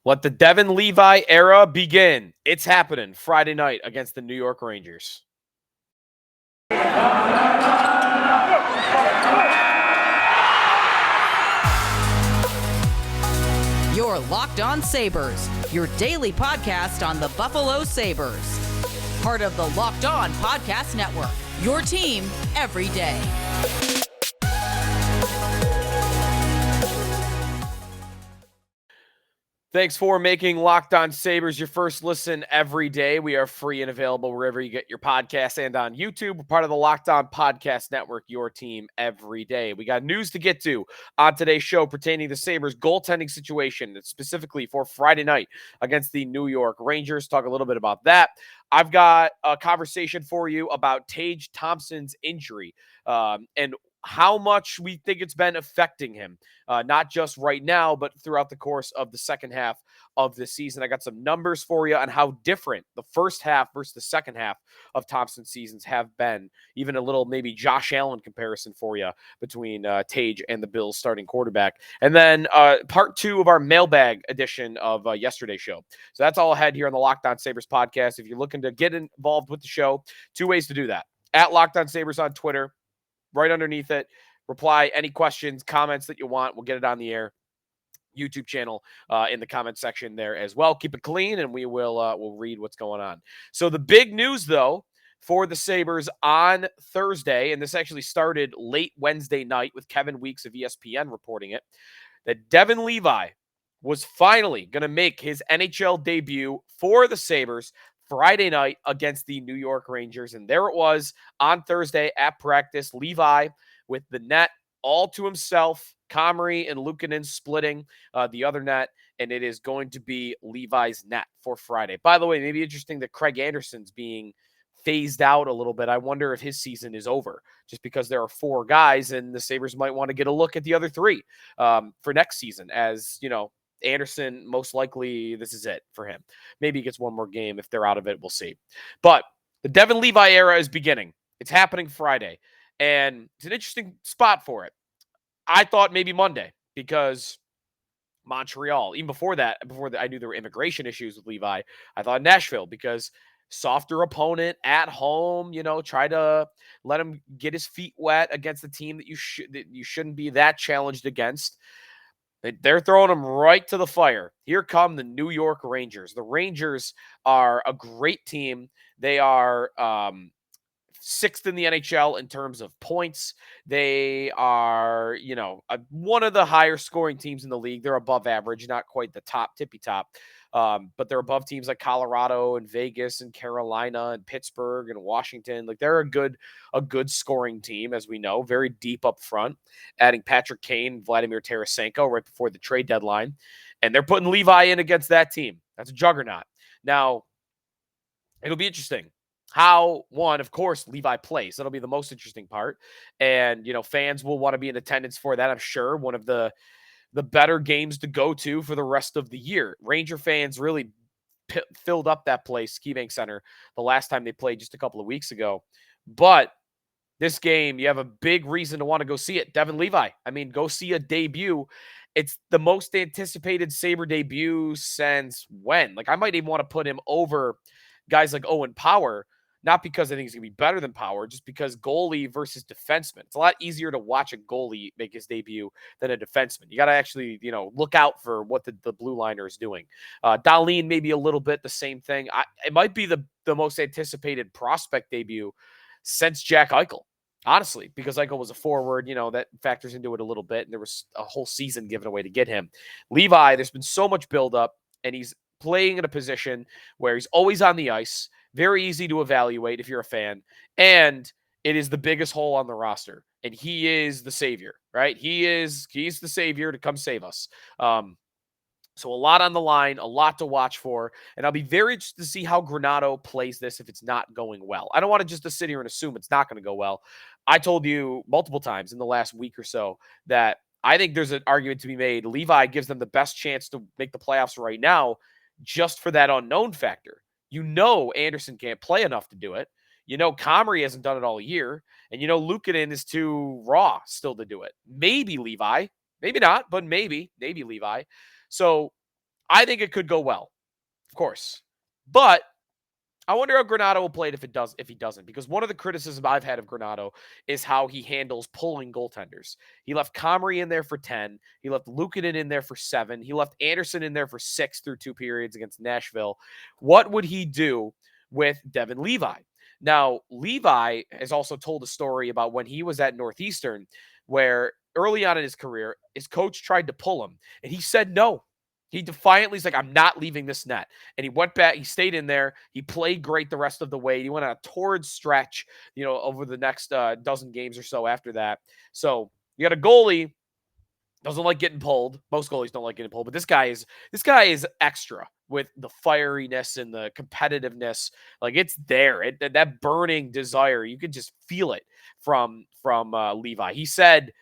Let the Devon Levi era begin. It's happening Friday night against the New York Rangers. You're Locked On Sabres, your daily podcast on the Buffalo Sabres. Part of the Locked On Podcast Network, your team every day. Thanks for making Locked On Sabres your first listen every day. We are free and available wherever you get your podcasts and on YouTube. We're part of the Locked On Podcast Network, your team every day. We got news to get to on today's show pertaining to the Sabres goaltending situation, specifically for Friday night against the New York Rangers. Talk a little bit about that. I've got a conversation for you about Tage Thompson's injury and how much we think it's been affecting him, not just right now, but throughout the course of the second half of the season. I got some numbers for you on how different the first half versus the second half of Thompson's seasons have been. Even a little maybe Josh Allen comparison for you between Tage and the Bills starting quarterback. And then part two of our mailbag edition of yesterday's show. So that's all ahead here on the Locked On Sabres podcast. If you're looking to get involved with the show, two ways to do that. At Locked On Sabres on Twitter, right underneath it, reply any questions, comments that you want. We'll get it on the air. YouTube channel in the comment section there as well. Keep it clean, and we'll read what's going on. So the big news, though, for the Sabres on Thursday, and this actually started late Wednesday night with Kevin Weeks of ESPN reporting it, that Devon Levi was finally going to make his NHL debut for the Sabres Friday night against the New York Rangers. And there it was on Thursday at practice. Levi with the net all to himself. Comrie and Luukkonen splitting the other net. And it is going to be Levi's net for Friday. By the way, maybe interesting that Craig Anderson's being phased out a little bit. I wonder if his season is over just because there are four guys and the Sabres might want to get a look at the other three for next season. As you know, Anderson, most likely this is it for him. Maybe he gets one more game. If they're out of it, we'll see. But the Devon Levi era is beginning. It's happening Friday, and it's an interesting spot for it. I thought maybe Monday because Montreal, even before that, I knew there were immigration issues with Levi. I thought Nashville because softer opponent at home, try to let him get his feet wet against the team that you shouldn't be that challenged against. They're throwing them right to the fire. Here come the New York Rangers. The Rangers are a great team. They are sixth in the NHL in terms of points. They are, one of the higher scoring teams in the league. They're above average, not quite the tippy top. But they're above teams like Colorado and Vegas and Carolina and Pittsburgh and Washington. Like they're a good scoring team, as we know, very deep up front, adding Patrick Kane, Vladimir Tarasenko right before the trade deadline. And they're putting Levi in against that team. That's a juggernaut. Now, it'll be interesting how, one, of course, Levi plays. That'll be the most interesting part. And, fans will want to be in attendance for that, I'm sure. One of the better games to go to for the rest of the year. Ranger fans really filled up that place, KeyBank Center, the last time they played just a couple of weeks ago. But this game, you have a big reason to want to go see it. Devon Levi. I mean, go see a debut. It's the most anticipated Sabre debut since when? Like, I might even want to put him over guys like Owen Power, not because I think he's going to be better than Power, just because goalie versus defenseman. It's a lot easier to watch a goalie make his debut than a defenseman. You got to actually, look out for what the blue liner is doing. Dahlin, maybe a little bit the same thing. It might be the most anticipated prospect debut since Jack Eichel, honestly, because Eichel was a forward, that factors into it a little bit, and there was a whole season given away to get him. Levi, there's been so much buildup, and he's playing in a position where he's always on the ice. Very easy to evaluate if you're a fan. And it is the biggest hole on the roster. And he is the savior, right? He's the savior to come save us. So a lot on the line, a lot to watch for. And I'll be very interested to see how Granato plays this if it's not going well. I don't want to just sit here and assume it's not going to go well. I told you multiple times in the last week or so that I think there's an argument to be made. Levi gives them the best chance to make the playoffs right now just for that unknown factor. Anderson can't play enough to do it. Comrie hasn't done it all year. And Luukkonen is too raw still to do it. Maybe Levi. Maybe not, but maybe Levi. So I think it could go well, of course. But I wonder how Granato will play it if he doesn't, because one of the criticisms I've had of Granato is how he handles pulling goaltenders. He left Comrie in there for 10. He left Luukkonen in there for 7. He left Anderson in there for 6 through 2 periods against Nashville. What would he do with Devon Levi? Now, Levi has also told a story about when he was at Northeastern, where early on in his career, his coach tried to pull him, and he said no. He defiantly is like, I'm not leaving this net. And he went back. He stayed in there. He played great the rest of the way. He went on a torrid stretch, over the next dozen games or so after that. So you got a goalie doesn't like getting pulled. Most goalies don't like getting pulled, but this guy is extra with the fieriness and the competitiveness. Like, it's there. That burning desire, you could just feel it from Levi. He said,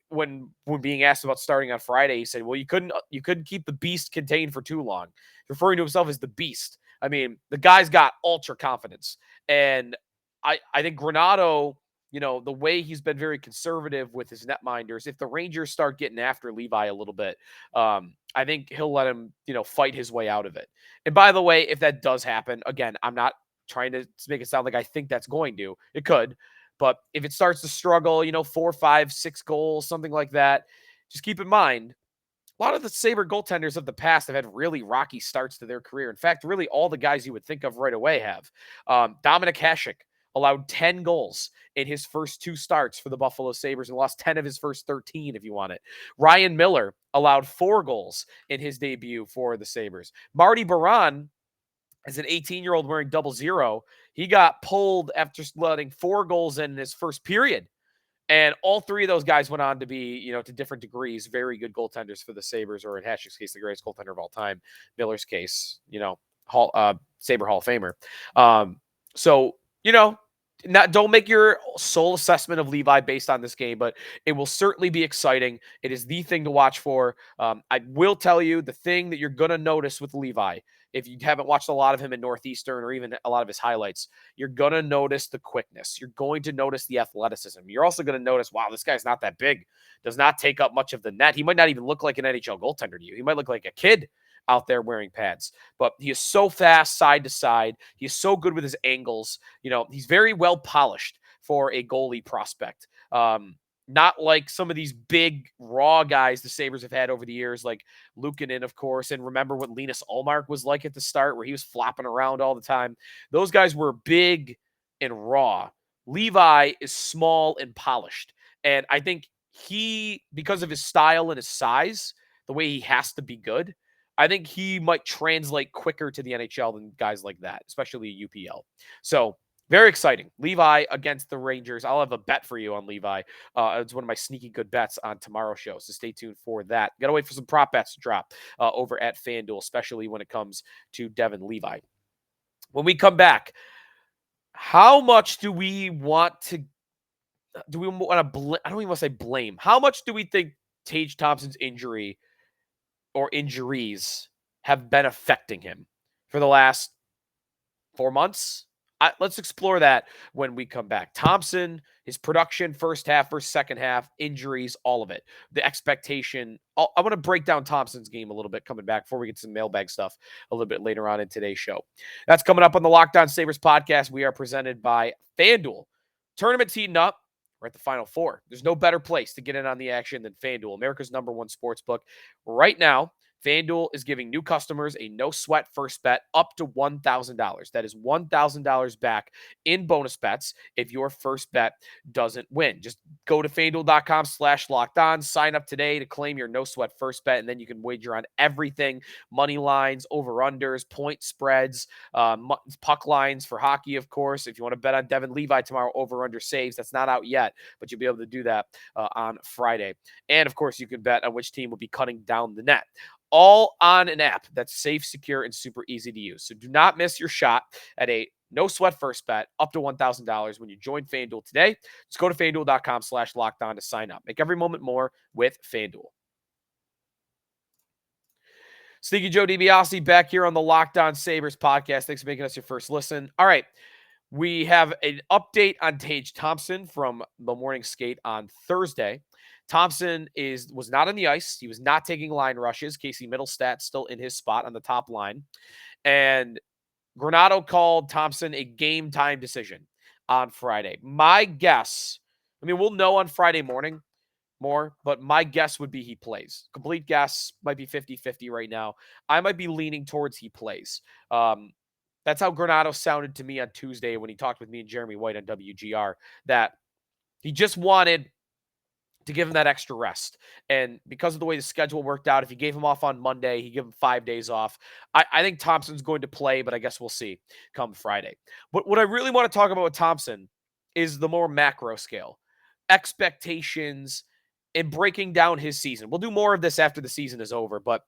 when being asked about starting on Friday, he said, "Well, you couldn't keep the beast contained for too long," referring to himself as the beast. I mean, the guy's got ultra confidence, and I think Granato, the way he's been very conservative with his netminders, if the Rangers start getting after Levi a little bit, I think he'll let him, fight his way out of it. And by the way, if that does happen, again, I'm not trying to make it sound like I think that's going to. It could. But if it starts to struggle, 4, 5, 6 goals, something like that, just keep in mind, a lot of the Sabre goaltenders of the past have had really rocky starts to their career. In fact, really all the guys you would think of right away have. Dominik Hasek allowed 10 goals in his first 2 starts for the Buffalo Sabres and lost 10 of his first 13, if you want it. Ryan Miller allowed 4 goals in his debut for the Sabres. Marty Baron, as an 18-year-old wearing 00, he got pulled after letting 4 goals in his first period. And all 3 of those guys went on to be, to different degrees, very good goaltenders for the Sabres, or in Hasek's case, the greatest goaltender of all time. Miller's case, Sabre Hall of Famer. So, don't make your sole assessment of Levi based on this game, but it will certainly be exciting. It is the thing to watch for. I will tell you the thing that you're going to notice with Levi, if you haven't watched a lot of him in Northeastern or even a lot of his highlights, you're going to notice the quickness. You're going to notice the athleticism. You're also going to notice, wow, this guy's not that big, does not take up much of the net. He might not even look like an NHL goaltender to you. He might look like a kid out there wearing pads, but he is so fast side to side. He is so good with his angles. He's very well polished for a goalie prospect. Not like some of these big raw guys the Sabres have had over the years, like Luukkonen, of course. And remember what Linus Ullmark was like at the start, where he was flopping around all the time. Those guys were big and raw. Levi is small and polished. And I think because of his style and his size, the way he has to be good, I think he might translate quicker to the NHL than guys like that, especially UPL. So very exciting. Levi against the Rangers. I'll have a bet for you on Levi. It's one of my sneaky good bets on tomorrow's show, so stay tuned for that. Got to wait for some prop bets to drop over at FanDuel, especially when it comes to Devon Levi. When we come back, how much do we want to I don't even want to say blame. How much do we think Tage Thompson's injury or injuries have been affecting him for the last 4 months? Let's explore that when we come back. Thompson, his production, first half versus second half, injuries, all of it. The expectation. I want to break down Thompson's game a little bit coming back before we get to some mailbag stuff a little bit later on in today's show. That's coming up on the Locked On Sabres podcast. We are presented by FanDuel. Tournament's heating up. We're at the Final Four. There's no better place to get in on the action than FanDuel, America's #1 sports book. Right now, FanDuel is giving new customers a no-sweat first bet up to $1,000. That is $1,000 back in bonus bets if your first bet doesn't win. Just go to FanDuel.com/lockedon, sign up today to claim your no-sweat first bet, and then you can wager on everything: money lines, over-unders, point spreads, puck lines for hockey, of course. If you want to bet on Devon Levi tomorrow, over-under saves, that's not out yet, but you'll be able to do that on Friday. And, of course, you can bet on which team will be cutting down the net. All on an app that's safe, secure, and super easy to use. So do not miss your shot at a no-sweat first bet up to $1,000 when you join FanDuel today. Just go to FanDuel.com/lockedon to sign up. Make every moment more with FanDuel. Sneaky Joe DiBiase back here on the Locked On Sabres podcast. Thanks for making us your first listen. All right. We have an update on Tage Thompson from the morning skate on Thursday. Thompson was not on the ice. He was not taking line rushes. Casey Middlestat still in his spot on the top line. And Granato called Thompson a game time decision on Friday. My guess, we'll know on Friday morning more, but my guess would be he plays. Complete guess, might be 50-50 right now. I might be leaning towards he plays. That's how Granato sounded to me on Tuesday when he talked with me and Jeremy White on WGR, that he just wanted to give him that extra rest. And because of the way the schedule worked out, if he gave him off on Monday, he gave him 5 days off. I think Thompson's going to play, but I guess we'll see come Friday. But what I really want to talk about with Thompson is the more macro scale, expectations, and breaking down his season. We'll do more of this after the season is over, but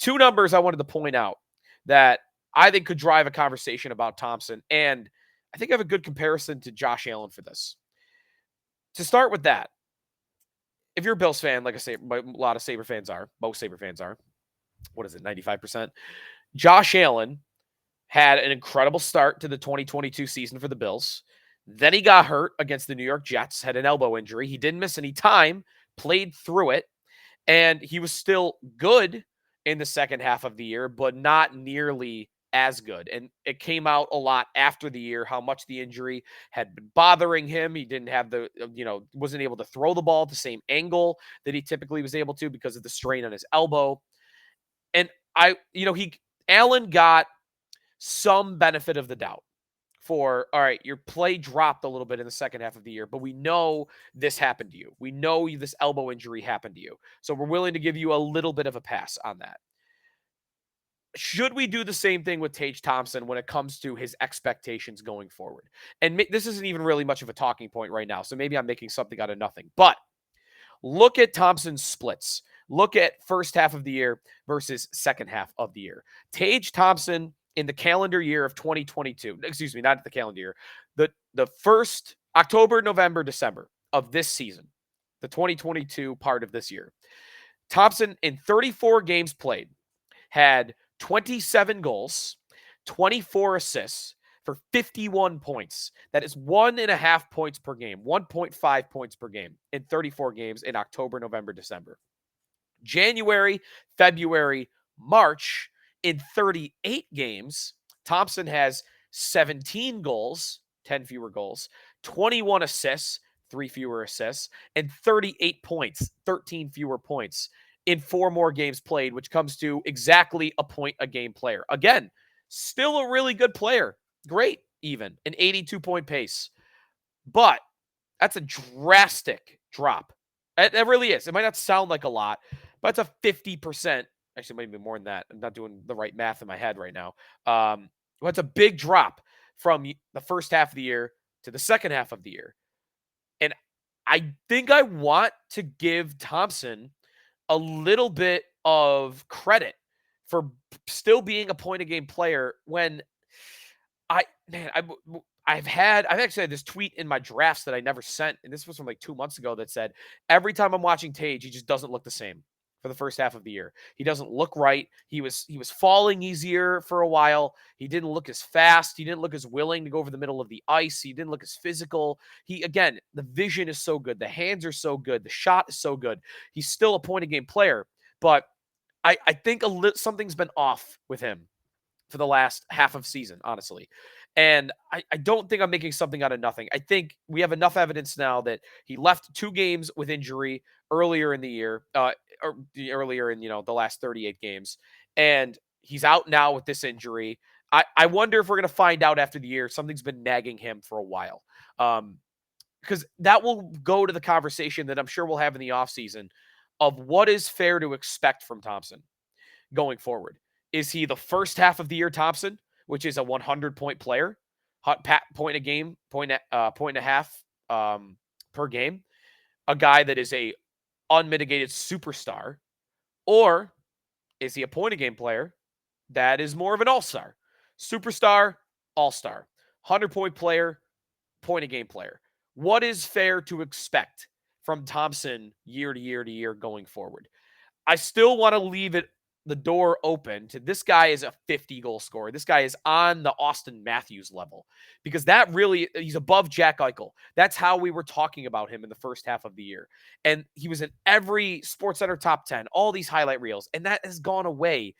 2 numbers I wanted to point out that I think could drive a conversation about Thompson, and I think I have a good comparison to Josh Allen for this. To start with that, if you're a Bills fan, like I say, a lot of Sabre fans are, most Sabre fans are, what is it, 95%? Josh Allen had an incredible start to the 2022 season for the Bills. Then he got hurt against the New York Jets, had an elbow injury. He didn't miss any time, played through it, and he was still good in the second half of the year, but not nearly as good. And it came out a lot after the year how much the injury had been bothering him. He didn't have wasn't able to throw the ball at the same angle that he typically was able to because of the strain on his elbow. And Allen got some benefit of the doubt for, all right, your play dropped a little bit in the second half of the year, but we know this happened to you. We know this elbow injury happened to you. So we're willing to give you a little bit of a pass on that. Should we do the same thing with Tage Thompson when it comes to his expectations going forward? And this isn't even really much of a talking point right now, so maybe I'm making something out of nothing. But look at Thompson's splits. Look at first half of the year versus second half of the year. Tage Thompson in the calendar year of 2022, excuse me, not the calendar year, the first October, November, December of this season, the 2022 part of this year, Thompson in 34 games played had 27 goals, 24 assists for 51 points. That is 1.5 points per game, 1.5 points per game in 34 games in October, November, December. January, February, March, in 38 games, Thompson has 17 goals, 10 fewer goals, 21 assists, 3 fewer assists, and 38 points, 13 fewer points in 4 more games played, which comes to exactly a point a game player. Again, still a really good player. Great, even an 82-point pace. But that's a drastic drop. It really is. It might not sound like a lot, but it's a 50%. Actually, it might be more than that. I'm not doing the right math in my head right now. Well, it's a big drop from the first half of the year to the second half of the year. And I think I want to give Thompson a little bit of credit for still being a point-a-game player when I've actually had this tweet in my drafts that I never sent, and this was from like 2 months ago, that said, every time I'm watching Tage, he just doesn't look the same for the first half of the year. He doesn't look right. He was falling easier for a while. He didn't look as fast. He didn't look as willing to go over the middle of the ice. He didn't look as physical. Again, the vision is so good. The hands are so good. The shot is so good. He's still a point-a-game player, but I think something's been off with him for the last half of season, honestly. And I don't think I'm making something out of nothing. I think we have enough evidence now that he left 2 games with injury earlier in the year, earlier in, the last 38 games. And he's out now with this injury. I wonder if we're going to find out after the year something's been nagging him for a while. Because that will go to the conversation that I'm sure we'll have in the offseason of what is fair to expect from Thompson going forward. Is he the first half of the year Thompson, which is a 100-point player, point a game, point and a half per game, a guy that is a unmitigated superstar? Or is he a point-a-game player that is more of an all-star? Superstar, all-star. 100-point player, point-a-game player. What is fair to expect from Thompson year to year to year going forward? I still want to leave it the door open to this guy is a 50 goal scorer. This guy is on the Austin Matthews level because he's above Jack Eichel. That's how we were talking about him in the first half of the year. And he was in every SportsCenter top 10, all these highlight reels, and that has gone away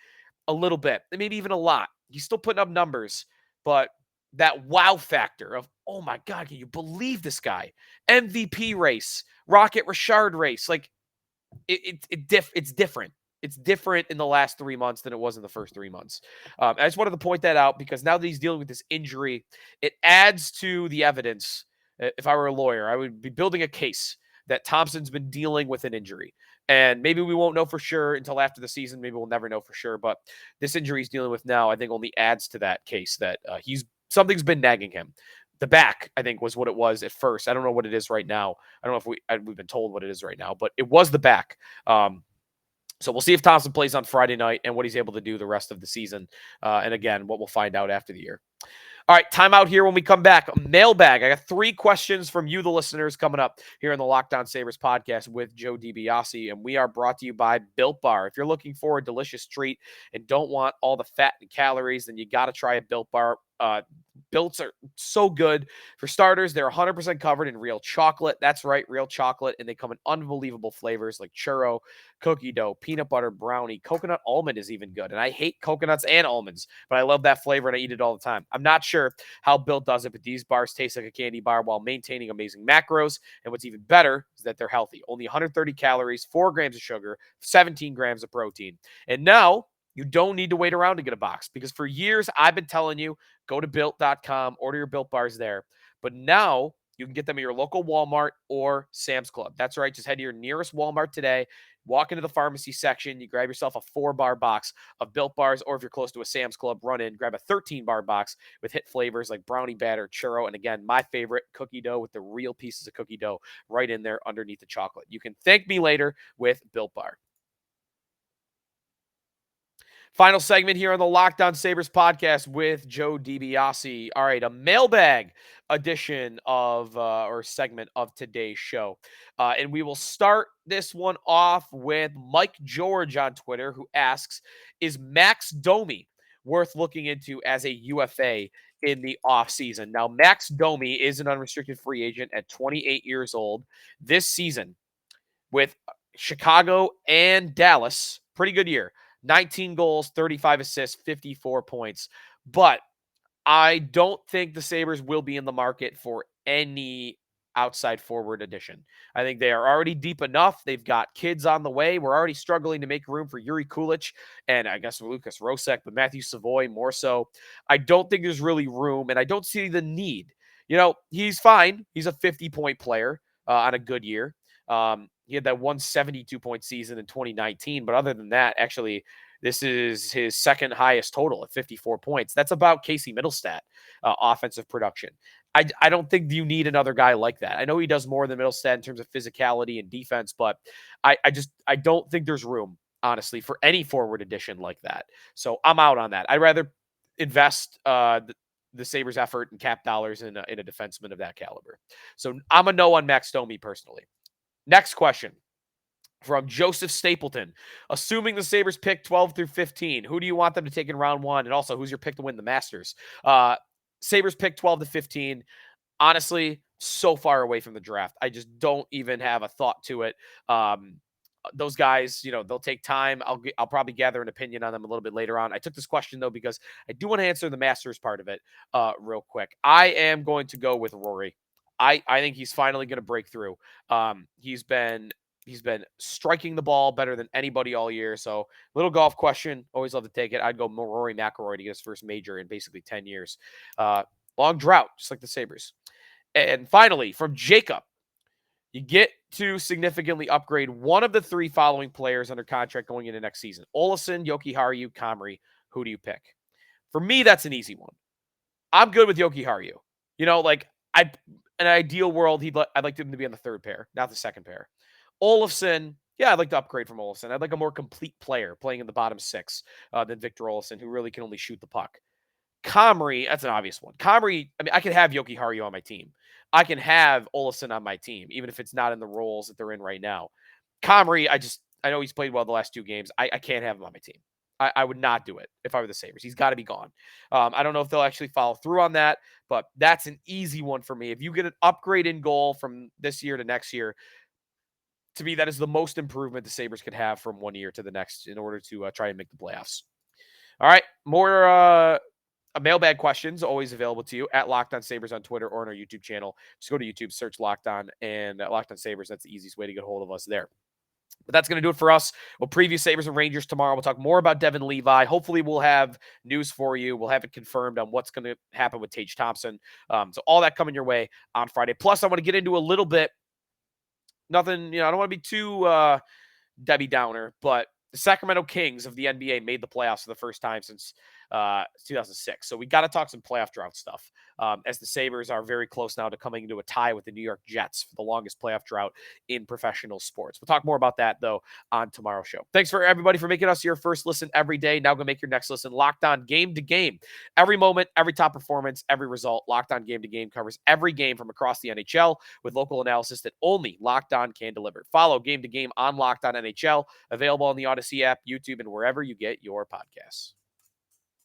a little bit, and maybe even a lot. He's still putting up numbers, but that wow factor of, oh my God, can you believe this guy? MVP race, Rocket Richard race. Like it's different. It's different in the last 3 months than it was in the first 3 months. I just wanted to point that out because now that he's dealing with this injury, it adds to the evidence. If I were a lawyer, I would be building a case that Thompson's been dealing with an injury. And maybe we won't know for sure until after the season. Maybe we'll never know for sure. But this injury he's dealing with now, I think, only adds to that case that something's been nagging him. The back, I think, was what it was at first. I don't know what it is right now. I don't know if we've been told what it is right now, but it was the back. So we'll see if Thompson plays on Friday night and what he's able to do the rest of the season. And again, what we'll find out after the year. All right, timeout here when we come back. Mailbag. I got 3 questions from you, the listeners, coming up here in the Locked On Sabres podcast with Joe DiBiase, and we are brought to you by Built Bar. If you're looking for a delicious treat and don't want all the fat and calories, then you got to try a Built Bar. Builts are so good. For starters, they're 100% covered in real chocolate. That's right, real chocolate. And they come in unbelievable flavors like churro, cookie dough, peanut butter, brownie, coconut almond is even good. And I hate coconuts and almonds, but I love that flavor and I eat it all the time. I'm not sure how Built does it, but these bars taste like a candy bar while maintaining amazing macros. And what's even better is that they're healthy. Only 130 calories, 4 grams of sugar, 17 grams of protein. And now you don't need to wait around to get a box because for years I've been telling you, go to built.com, order your Built Bars there. But now you can get them at your local Walmart or Sam's Club. That's right. Just head to your nearest Walmart today, walk into the pharmacy section, you grab yourself a 4-bar box of Built Bars, or if you're close to a Sam's Club, run in, grab a 13-bar box with hit flavors like brownie batter, churro, and again, my favorite, cookie dough with the real pieces of cookie dough right in there underneath the chocolate. You can thank me later with Built Bar. Final segment here on the Locked On Sabres podcast with Joe DiBiase. All right, a mailbag edition of or segment of today's show. And we will start this one off with Mike George on Twitter, who asks, is Max Domi worth looking into as a UFA in the offseason? Now, Max Domi is an unrestricted free agent at 28 years old this season with Chicago and Dallas. Pretty good year. 19 goals, 35 assists, 54 points. But I don't think the Sabres will be in the market for any outside forward addition. I think they are already deep enough. They've got kids on the way. We're already struggling to make room for Yuri Kulich and I guess Lucas Rosek, but Matthew Savoy more so. I don't think there's really room, and I don't see the need. You know, he's fine. He's a 50-point player on a good year. He had that 172-point season in 2019, but other than that, actually, this is his second highest total at 54 points. That's about Casey Middlestat offensive production. I don't think you need another guy like that. I know he does more than Middlestat in terms of physicality and defense, but I don't think there's room, honestly, for any forward addition like that. So I'm out on that. I'd rather invest the Sabres' effort and cap dollars in a defenseman of that caliber. So I'm a no on Max Domi personally. Next question from Joseph Stapleton. Assuming the Sabres pick 12 through 15, who do you want them to take in round 1? And also, who's your pick to win the Masters? Sabres pick 12 to 15. Honestly, so far away from the draft. I just don't even have a thought to it. Those guys, they'll take time. I'll probably gather an opinion on them a little bit later on. I took this question, though, because I do want to answer the Masters part of it real quick. I am going to go with Rory. I think he's finally going to break through. He's been striking the ball better than anybody all year. So little golf question. Always love to take it. I'd go Rory McIlroy to get his first major in basically 10 years. Long drought, just like the Sabres. And finally, from Jacob, you get to significantly upgrade one of the 3 following players under contract going into next season. Olofsson, Jokiharju, Comrie. Who do you pick? For me, that's an easy one. I'm good with Jokiharju. An ideal world, I'd like him to be on the 3rd pair, not the 2nd pair. Olofsson, yeah, I'd like to upgrade from Olofsson. I'd like a more complete player playing in the bottom 6 than Victor Olofsson, who really can only shoot the puck. Comrie, that's an obvious one. Comrie, I can have Jokiharju on my team. I can have Olofsson on my team, even if it's not in the roles that they're in right now. Comrie, I know he's played well the last 2 games. I can't have him on my team. I would not do it if I were the Sabres. He's got to be gone. I don't know if they'll actually follow through on that, but that's an easy one for me. If you get an upgrade in goal from this year to next year, to me, that is the most improvement the Sabres could have from one year to the next in order to try and make the playoffs. All right, more mailbag questions always available to you at Locked On Sabres on Twitter or on our YouTube channel. Just go to YouTube, search Locked On and Locked On Sabres. That's the easiest way to get a hold of us there. But that's going to do it for us. We'll preview Sabres and Rangers tomorrow. We'll talk more about Devon Levi. Hopefully, we'll have news for you. We'll have it confirmed on what's going to happen with Tage Thompson. So all that coming your way on Friday. Plus, I want to get into a little bit. Nothing, I don't want to be too Debbie Downer, but the Sacramento Kings of the NBA made the playoffs for the first time since 2006. So we got to talk some playoff drought stuff as the Sabres are very close now to coming into a tie with the New York Jets for the longest playoff drought in professional sports. We'll talk more about that, though, on tomorrow's show. Thanks for everybody for making us your first listen every day. Now go make your next listen Locked On Game to Game. Every moment, every top performance, every result, Locked On Game to Game covers every game from across the NHL with local analysis that only Locked On can deliver. Follow Game to Game on Locked On NHL, available on the Odyssey app, YouTube, and wherever you get your podcasts.